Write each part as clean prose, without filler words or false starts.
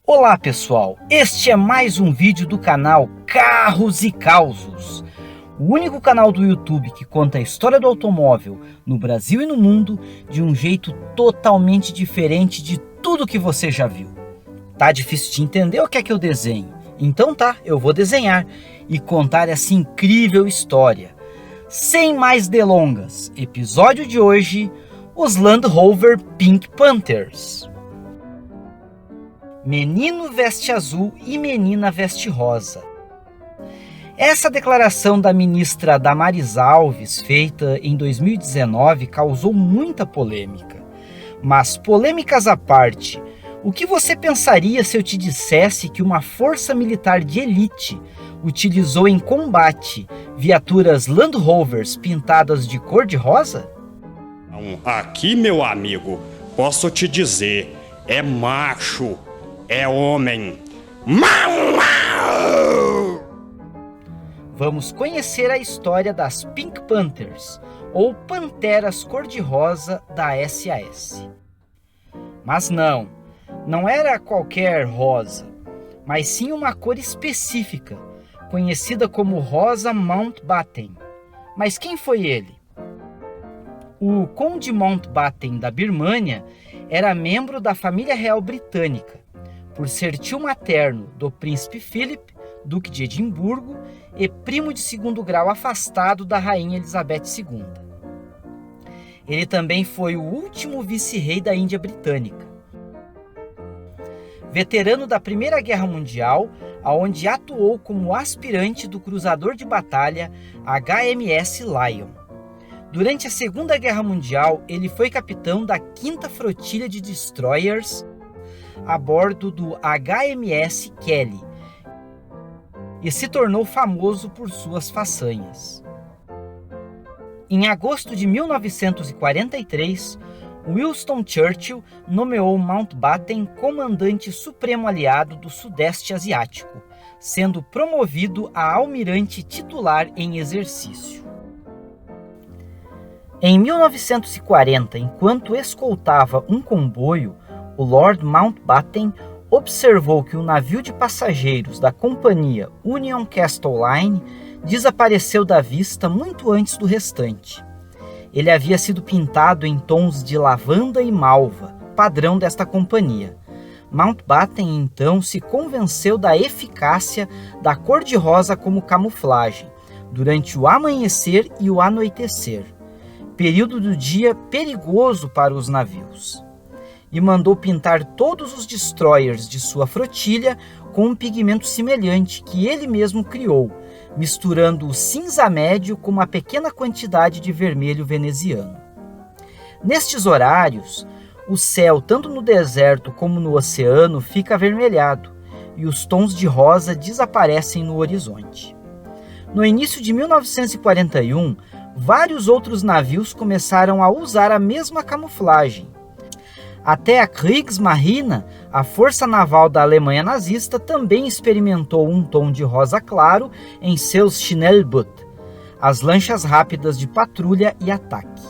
Olá pessoal, este é mais um vídeo do canal Carros e Causos, o único canal do YouTube que conta a história do automóvel no Brasil e no mundo de um jeito totalmente diferente de tudo que você já viu. Tá difícil de entender o que é que eu desenho? Então tá, eu vou desenhar e contar essa incrível história. Sem mais delongas, episódio de hoje, os Land Rover Pink Panthers. Menino veste azul e menina veste rosa. Essa declaração da ministra Damares Alves, feita em 2019, causou muita polêmica. Mas polêmicas à parte, o que você pensaria se eu te dissesse que uma força militar de elite utilizou em combate viaturas Land Rovers pintadas de cor de rosa? Aqui, meu amigo, posso te dizer, é macho. É homem. Vamos conhecer a história das Pink Panthers, ou Panteras Cor-de-Rosa da SAS. Mas não era qualquer rosa, mas sim uma cor específica, conhecida como rosa Mountbatten. Mas quem foi ele? O Conde Mountbatten da Birmânia era membro da família real britânica, por ser tio materno do príncipe Philip, duque de Edimburgo, e primo de segundo grau afastado da rainha Elizabeth II. Ele também foi o último vice-rei da Índia Britânica. Veterano da Primeira Guerra Mundial, onde atuou como aspirante do cruzador de batalha HMS Lion. Durante a Segunda Guerra Mundial, ele foi capitão da 5ª Flotilha de Destroyers a bordo do HMS Kelly e se tornou famoso por suas façanhas. Em agosto de 1943, Winston Churchill nomeou Mountbatten comandante supremo aliado do Sudeste Asiático, sendo promovido a almirante titular em exercício. Em 1940, enquanto escoltava um comboio, o Lord Mountbatten observou que o navio de passageiros da companhia Union Castle Line desapareceu da vista muito antes do restante. Ele havia sido pintado em tons de lavanda e malva, padrão desta companhia. Mountbatten então se convenceu da eficácia da cor-de-rosa como camuflagem durante o amanhecer e o anoitecer, período do dia perigoso para os navios, e mandou pintar todos os destroyers de sua flotilha com um pigmento semelhante que ele mesmo criou, misturando o cinza médio com uma pequena quantidade de vermelho veneziano. Nestes horários, o céu, tanto no deserto como no oceano, fica avermelhado e os tons de rosa desaparecem no horizonte. No início de 1941, vários outros navios começaram a usar a mesma camuflagem. Até a Kriegsmarine, a força naval da Alemanha nazista, também experimentou um tom de rosa claro em seus Schnellboot, as lanchas rápidas de patrulha e ataque.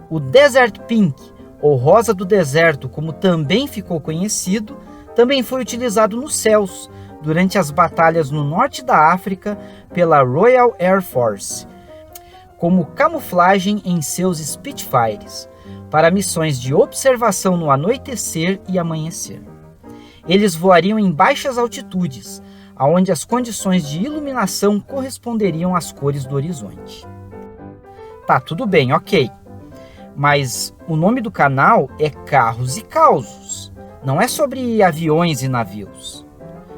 O Desert Pink, ou rosa do deserto, como também ficou conhecido, também foi utilizado nos céus, durante as batalhas no norte da África pela Royal Air Force, como camuflagem em seus Spitfires, para missões de observação no anoitecer e amanhecer. Eles voariam em baixas altitudes, onde as condições de iluminação corresponderiam às cores do horizonte. Tá, tudo bem, ok. Mas o nome do canal é Carros e Causos, não é sobre aviões e navios.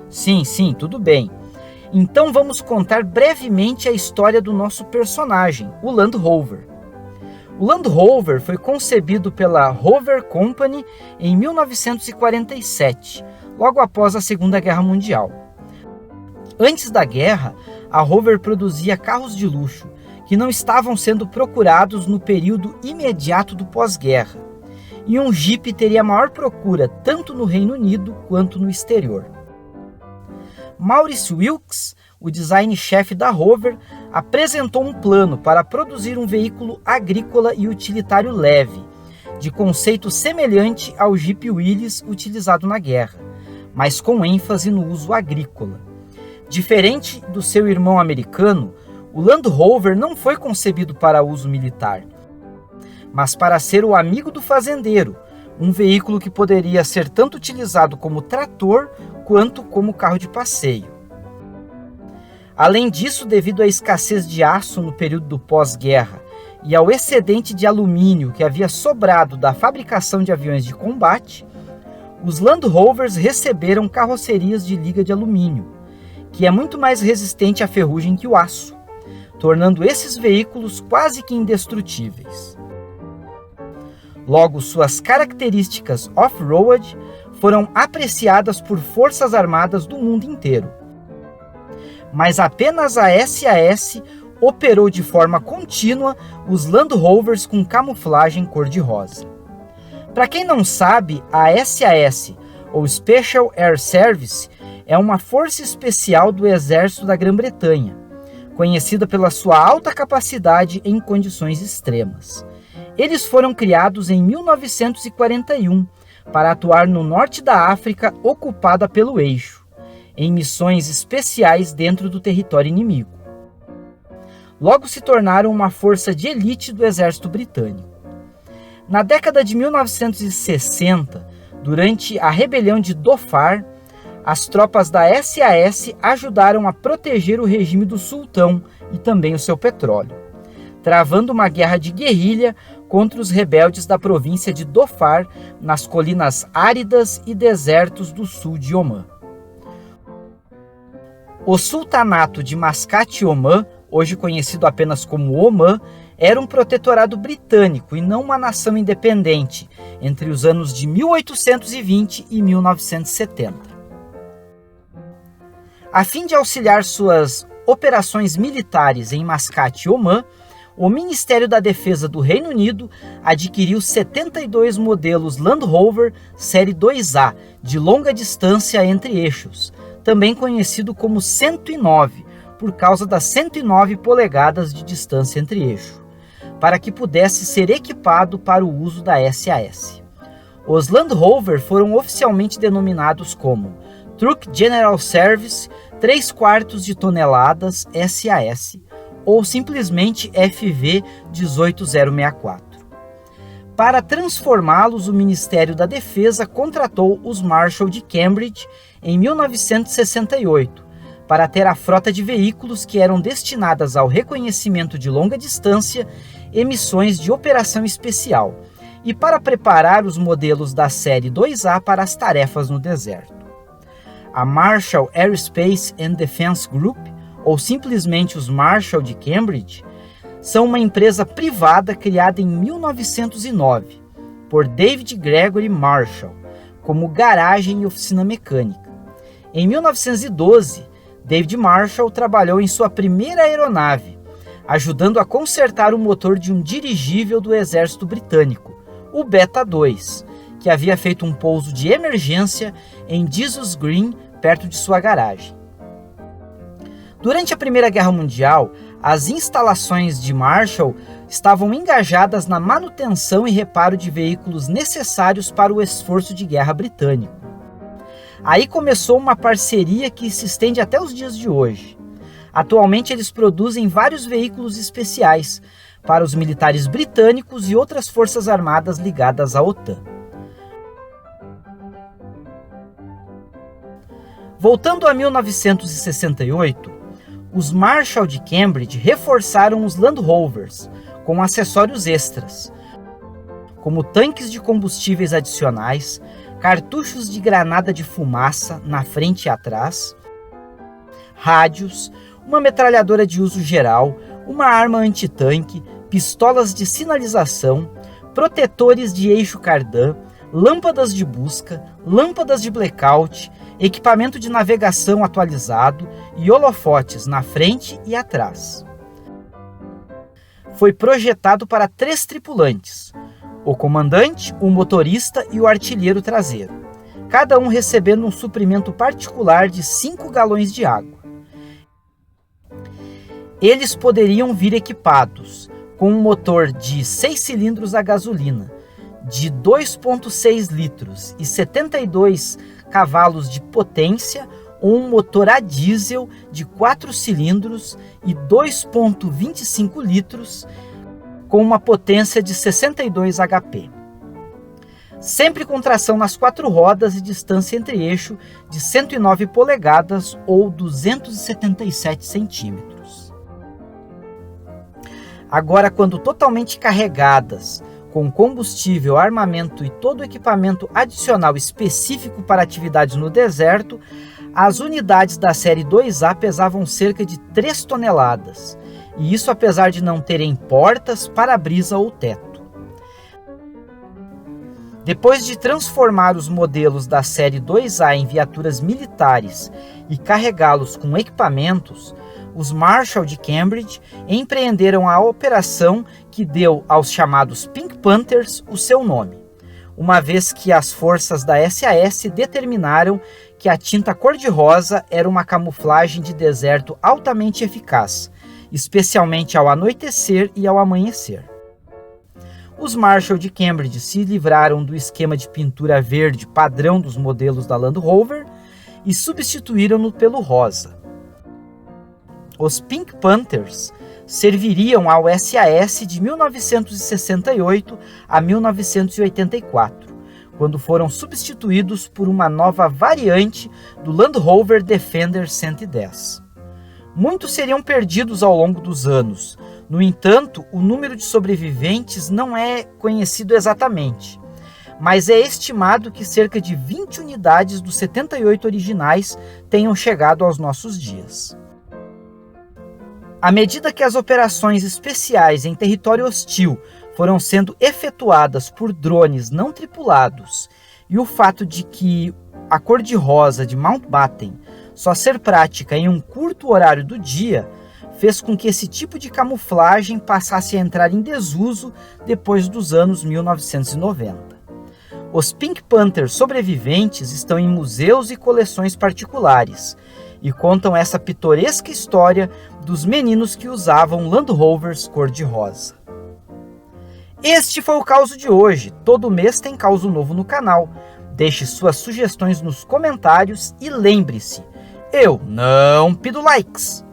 Sim, tudo bem. Então vamos contar brevemente a história do nosso personagem, o Land Rover. O Land Rover foi concebido pela Rover Company em 1947, logo após a Segunda Guerra Mundial. Antes da guerra, a Rover produzia carros de luxo, que não estavam sendo procurados no período imediato do pós-guerra, e um Jeep teria maior procura tanto no Reino Unido quanto no exterior. Maurice Wilks, o design-chefe da Rover, apresentou um plano para produzir um veículo agrícola e utilitário leve, de conceito semelhante ao Jeep Willys utilizado na guerra, mas com ênfase no uso agrícola. Diferente do seu irmão americano, o Land Rover não foi concebido para uso militar, mas para ser o amigo do fazendeiro, um veículo que poderia ser tanto utilizado como trator quanto como carro de passeio. Além disso, devido à escassez de aço no período do pós-guerra e ao excedente de alumínio que havia sobrado da fabricação de aviões de combate, os Land Rovers receberam carrocerias de liga de alumínio, que é muito mais resistente à ferrugem que o aço, tornando esses veículos quase que indestrutíveis. Logo, suas características off-road foram apreciadas por forças armadas do mundo inteiro. Mas apenas a SAS operou de forma contínua os Land Rovers com camuflagem cor-de-rosa. Para quem não sabe, a SAS, ou Special Air Service, é uma força especial do Exército da Grã-Bretanha, conhecida pela sua alta capacidade em condições extremas. Eles foram criados em 1941 para atuar no norte da África ocupada pelo Eixo, em missões especiais dentro do território inimigo. Logo se tornaram uma força de elite do exército britânico. Na década de 1960, durante a rebelião de Dhofar, as tropas da SAS ajudaram a proteger o regime do sultão e também o seu petróleo, travando uma guerra de guerrilha contra os rebeldes da província de Dhofar, nas colinas áridas e desertos do sul de Omã. O sultanato de Mascate e Omã, hoje conhecido apenas como Omã, era um protetorado britânico e não uma nação independente, entre os anos de 1820 e 1970. A fim de auxiliar suas operações militares em Mascate e Omã, o Ministério da Defesa do Reino Unido adquiriu 72 modelos Land Rover Série 2A de longa distância entre eixos, também conhecido como 109, por causa das 109 polegadas de distância entre eixo, para que pudesse ser equipado para o uso da SAS. Os Land Rover foram oficialmente denominados como Truck General Service 3/4 de toneladas SAS, ou simplesmente FV 18064. Para transformá-los, o Ministério da Defesa contratou os Marshall de Cambridge em 1968, para ter a frota de veículos que eram destinadas ao reconhecimento de longa distância e missões de operação especial, e para preparar os modelos da série 2A para as tarefas no deserto. A Marshall Aerospace and Defense Group, ou simplesmente os Marshall de Cambridge, são uma empresa privada criada em 1909 por David Gregory Marshall, como garagem e oficina mecânica. Em 1912, David Marshall trabalhou em sua primeira aeronave, ajudando a consertar o motor de um dirigível do exército britânico, o Beta 2, que havia feito um pouso de emergência em Jesus Green, perto de sua garagem. Durante a Primeira Guerra Mundial, as instalações de Marshall estavam engajadas na manutenção e reparo de veículos necessários para o esforço de guerra britânico. Aí começou uma parceria que se estende até os dias de hoje. Atualmente eles produzem vários veículos especiais para os militares britânicos e outras forças armadas ligadas à OTAN. Voltando a 1968, os Marshall de Cambridge reforçaram os Land Rovers com acessórios extras, como tanques de combustíveis adicionais, cartuchos de granada de fumaça na frente e atrás, rádios, uma metralhadora de uso geral, uma arma antitanque, pistolas de sinalização, protetores de eixo cardan, lâmpadas de busca, lâmpadas de blackout, equipamento de navegação atualizado e holofotes na frente e atrás. Foi projetado para 3 tripulantes, o comandante, o motorista e o artilheiro traseiro, cada um recebendo um suprimento particular de 5 galões de água. Eles poderiam vir equipados com um motor de 6 cilindros a gasolina, de 2,6 litros e 72 cavalos de potência ou um motor a diesel de 4 cilindros e 2,25 litros, com uma potência de 62 HP. Sempre com tração nas 4 rodas e distância entre eixo de 109 polegadas ou 277 centímetros. Agora, quando totalmente carregadas, com combustível, armamento e todo o equipamento adicional específico para atividades no deserto, as unidades da série 2A pesavam cerca de 3 toneladas, e isso apesar de não terem portas, para-brisa ou teto. Depois de transformar os modelos da série 2A em viaturas militares e carregá-los com equipamentos, os Marshall de Cambridge empreenderam a operação que deu aos chamados Pink Panthers o seu nome, uma vez que as forças da SAS determinaram que a tinta cor-de-rosa era uma camuflagem de deserto altamente eficaz, especialmente ao anoitecer e ao amanhecer. Os Marshall de Cambridge se livraram do esquema de pintura verde padrão dos modelos da Land Rover e substituíram-no pelo rosa. Os Pink Panthers serviriam ao SAS de 1968 a 1984, quando foram substituídos por uma nova variante do Land Rover Defender 110. Muitos seriam perdidos ao longo dos anos. No entanto, o número de sobreviventes não é conhecido exatamente, mas é estimado que cerca de 20 unidades dos 78 originais tenham chegado aos nossos dias. À medida que as operações especiais em território hostil foram sendo efetuadas por drones não tripulados e o fato de que a cor-de-rosa de Mountbatten só ser prática em um curto horário do dia, fez com que esse tipo de camuflagem passasse a entrar em desuso depois dos anos 1990. Os Pink Panthers sobreviventes estão em museus e coleções particulares e contam essa pitoresca história dos meninos que usavam Land Rovers cor-de-rosa. Este foi o Causo de hoje. Todo mês tem causo novo no canal. Deixe suas sugestões nos comentários e lembre-se, eu não pido likes.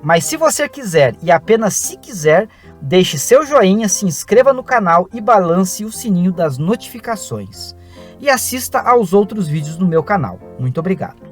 Mas se você quiser, e apenas se quiser, deixe seu joinha, se inscreva no canal e balance o sininho das notificações. E assista aos outros vídeos no meu canal. Muito obrigado.